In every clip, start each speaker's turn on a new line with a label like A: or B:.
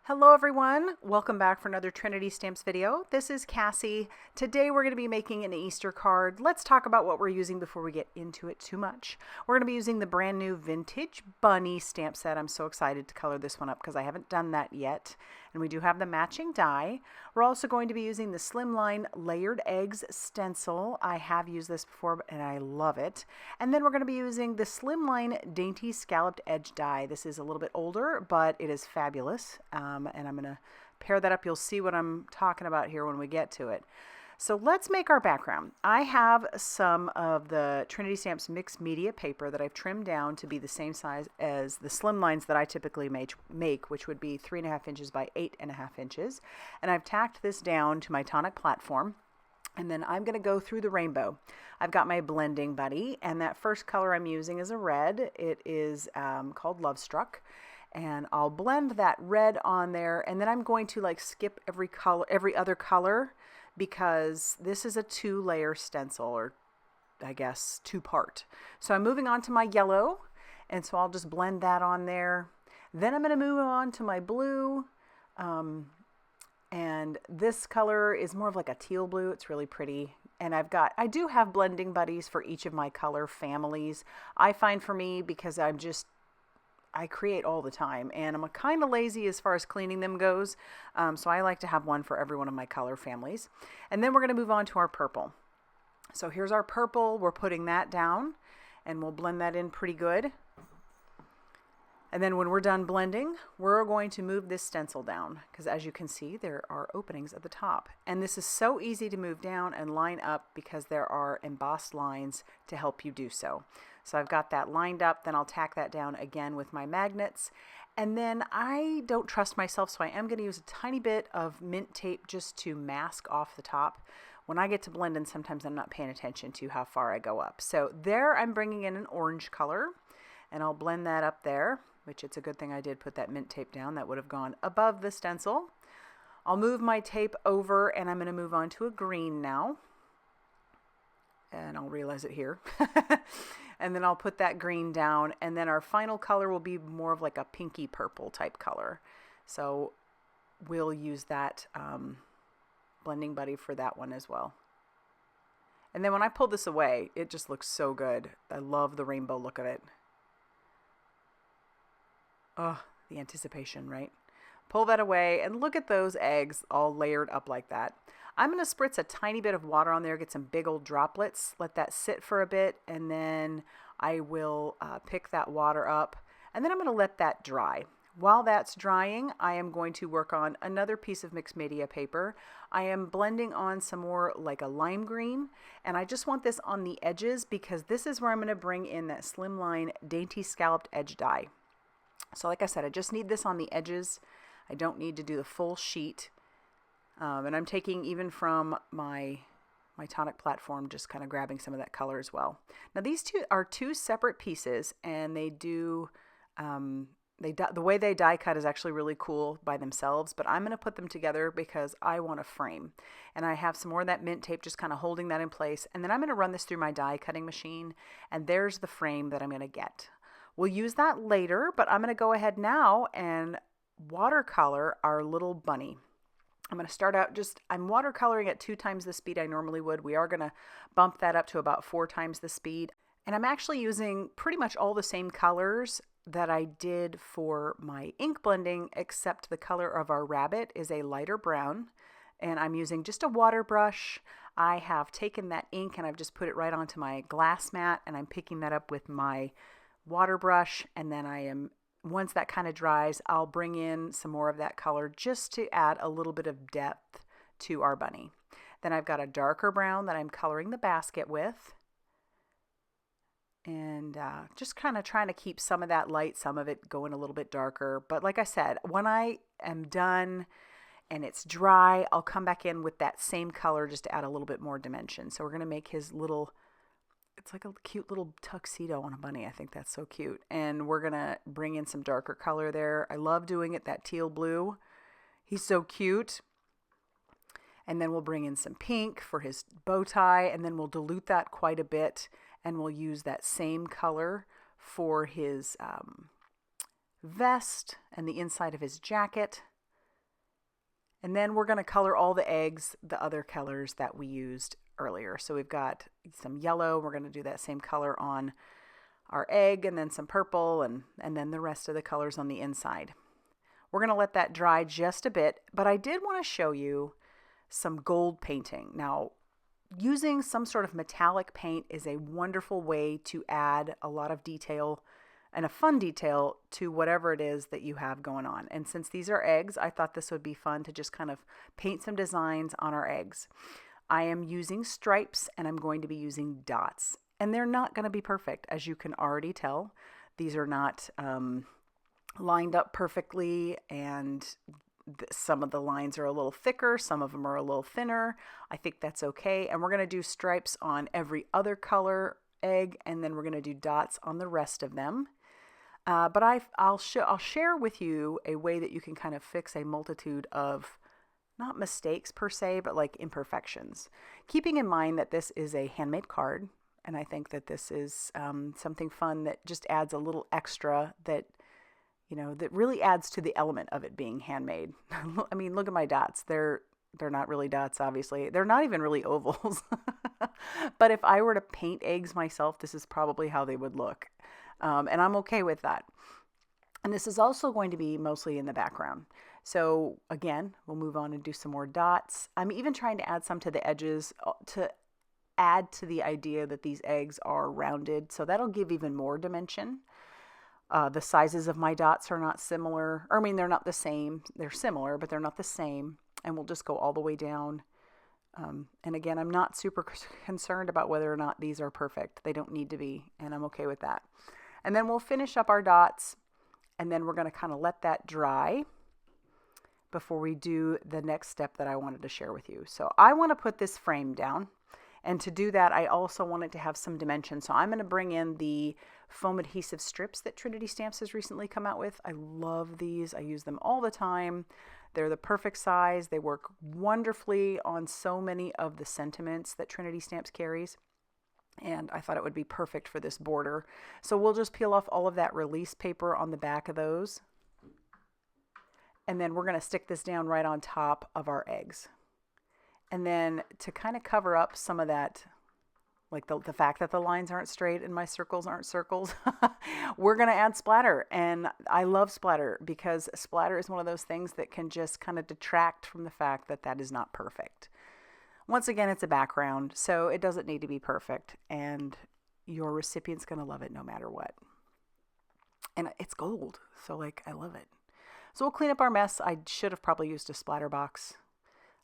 A: Hello everyone, welcome back for another Trinity Stamps video. This is Cassie. Today we're going to be making an Easter card. Let's talk about what we're using before we get into it too much. We're going to be using the brand new Vintage Bunny stamp set. I'm so excited to color this one up because I haven't done that yet. And we do have the matching die. We're also going to be using the Slimline Layered Eggs Stencil. I have used this before and I love it. And then we're going to be using the Slimline Dainty Scalloped Edge die. This is a little bit older, but it is fabulous. And I'm going to pair that up. You'll see what I'm talking about here when we get to it. So let's make our background. I have some of the Trinity Stamps mixed media paper that I've trimmed down to be the same size as the slim lines that I typically make, which would be 3.5 inches by 8.5 inches. And I've tacked this down to my tonic platform. And then I'm going to go through the rainbow. I've got my blending buddy, and that first color I'm using is a red. It is called Love Struck. And I'll blend that red on there, and then I'm going to like skip every other color, because this is a 2-layer stencil, or I guess 2-part. So I'm moving on to my yellow, and so I'll just blend that on there. Then I'm going to move on to my blue, and this color is more of like a teal blue. It's really pretty. And I do have blending buddies for each of my color families. I find for me, because I create all the time, and I'm kind of lazy as far as cleaning them goes, so I like to have one for every one of my color families. And then we're going to move on to our purple. So here's our purple. We're putting that down, and we'll blend that in pretty good. And then when we're done blending, we're going to move this stencil down, because as you can see, there are openings at the top. And this is so easy to move down and line up because there are embossed lines to help you do so. So I've got that lined up, then I'll tack that down again with my magnets. And then I don't trust myself, so I am going to use a tiny bit of mint tape just to mask off the top. When I get to blending, sometimes I'm not paying attention to how far I go up. So there I'm bringing in an orange color, and I'll blend that up there, which it's a good thing I did put that mint tape down. That would have gone above the stencil. I'll move my tape over, and I'm going to move on to a green now. And I'll realize it here. And then I'll put that green down, and then our final color will be more of like a pinky purple type color. So we'll use that blending buddy for that one as well. And then when I pull this away, it just looks so good. I love the rainbow look of it. Oh, the anticipation, right? Pull that away, and look at those eggs all layered up like that. I'm going to spritz a tiny bit of water on there, get some big old droplets, let that sit for a bit, and then I will pick that water up, and then I'm going to let that dry. While that's drying, I am going to work on another piece of mixed media paper. I am blending on some more like a lime green, and I just want this on the edges because this is where I'm going to bring in that Slimline Dainty Scalloped Edge die. So like I said, I just need this on the edges. I don't need to do the full sheet. And I'm taking even from my tonic platform, just kind of grabbing some of that color as well. Now these two are two separate pieces, and they do, the way they die cut is actually really cool by themselves, but I'm going to put them together because I want a frame. And I have some more of that mint tape just kind of holding that in place. And then I'm going to run this through my die cutting machine, and there's the frame that I'm going to get. We'll use that later, but I'm going to go ahead now and watercolor our little bunny. I'm going to start out I'm watercoloring at 2 times the speed I normally would. We are going to bump that up to about 4 times the speed. And I'm actually using pretty much all the same colors that I did for my ink blending, except the color of our rabbit is a lighter brown. And I'm using just a water brush. I have taken that ink and I've just put it right onto my glass mat, and I'm picking that up with my water brush, and then once that kind of dries, I'll bring in some more of that color just to add a little bit of depth to our bunny. Then I've got a darker brown that I'm coloring the basket with, and just kind of trying to keep some of that light, some of it going a little bit darker. But like I said, when I am done and it's dry, I'll come back in with that same color just to add a little bit more dimension. So we're going to make his it's like a cute little tuxedo on a bunny. I think that's so cute. And we're going to bring in some darker color there. I love doing it, that teal blue. He's so cute. And then we'll bring in some pink for his bow tie, and then we'll dilute that quite a bit, and we'll use that same color for his vest and the inside of his jacket. And then we're going to color all the eggs, the other colors that we used earlier. So we've got some yellow. We're going to do that same color on our egg, and then some purple, and then the rest of the colors on the inside. We're going to let that dry just a bit, but I did want to show you some gold painting. Now, using some sort of metallic paint is a wonderful way to add a lot of detail and a fun detail to whatever it is that you have going on. And since these are eggs, I thought this would be fun to just kind of paint some designs on our eggs. I am using stripes, and I'm going to be using dots. And they're not going to be perfect, as you can already tell. These are not lined up perfectly, and some of the lines are a little thicker, some of them are a little thinner. I think that's okay. And we're going to do stripes on every other color egg, and then we're going to do dots on the rest of them. But I'll share with you a way that you can kind of fix a multitude of, not mistakes per se, but like imperfections. Keeping in mind that this is a handmade card, and I think that this is something fun that just adds a little extra that, you know, that really adds to the element of it being handmade. I mean, look at my dots. They're not really dots, obviously. They're not even really ovals. But if I were to paint eggs myself, this is probably how they would look. And I'm okay with that. And this is also going to be mostly in the background. So again, we'll move on and do some more dots. I'm even trying to add some to the edges to add to the idea that these eggs are rounded. So that'll give even more dimension. The sizes of my dots are not similar. Or, I mean, they're not the same. They're similar, but they're not the same. And we'll just go all the way down. And again, I'm not super concerned about whether or not these are perfect. They don't need to be, and I'm okay with that. And then we'll finish up our dots, and then we're going to kind of let that dry before we do the next step that I wanted to share with you. So I want to put this frame down, and to do that, I also want it to have some dimension. So I'm going to bring in the foam adhesive strips that Trinity Stamps has recently come out with. I love these. I use them all the time. They're the perfect size. They work wonderfully on so many of the sentiments that Trinity Stamps carries. And I thought it would be perfect for this border. So we'll just peel off all of that release paper on the back of those. And then we're going to stick this down right on top of our eggs. And then to kind of cover up some of that, like the fact that the lines aren't straight and my circles aren't circles, we're going to add splatter. And I love splatter because splatter is one of those things that can just kind of detract from the fact that that is not perfect. Once again, it's a background, so it doesn't need to be perfect, and your recipient's going to love it no matter what. And it's gold, so like I love it. So we'll clean up our mess. I should have probably used a splatter box,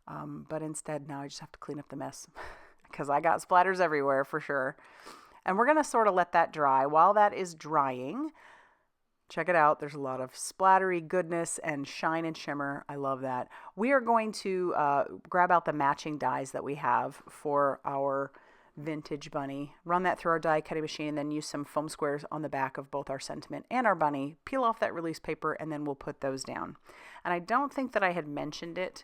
A: but instead now I just have to clean up the mess because I got splatters everywhere for sure. And we're going to sort of let that dry. While that is drying, check it out. There's a lot of splattery goodness and shine and shimmer. I love that. We are going to grab out the matching dies that we have for our vintage bunny, run that through our die cutting machine, and then use some foam squares on the back of both our sentiment and our bunny, peel off that release paper, and then we'll put those down. And I don't think that I had mentioned it,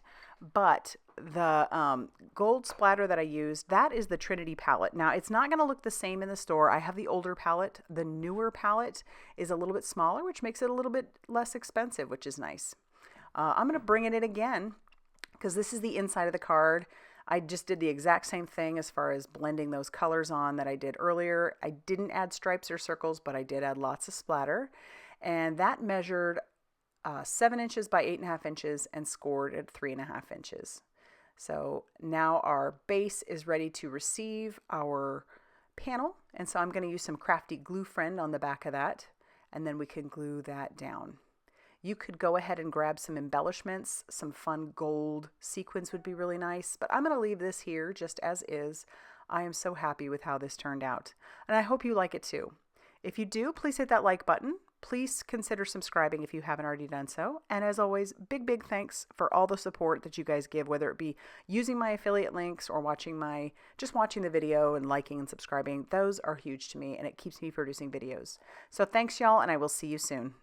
A: but the gold splatter that I used, that is the Trinity palette. Now, it's not going to look the same in the store. I have the older palette. The newer palette is a little bit smaller, which makes it a little bit less expensive, which is nice. I'm going to bring it in again because this is the inside of the card. I just did the exact same thing as far as blending those colors on that I did earlier. I didn't add stripes or circles, but I did add lots of splatter. And that measured 7 inches by 8.5 inches and scored at 3.5 inches. So now our base is ready to receive our panel. And so I'm going to use some Crafty Gluefriend on the back of that, and then we can glue that down. You could go ahead and grab some embellishments. Some fun gold sequins would be really nice, but I'm going to leave this here just as is. I am so happy with how this turned out, and I hope you like it too. If you do, please hit that like button. Please consider subscribing if you haven't already done so. And as always, big thanks for all the support that you guys give, whether it be using my affiliate links or just watching the video and liking and subscribing. Those are huge to me, and it keeps me producing videos. So thanks, y'all, and I will see you soon.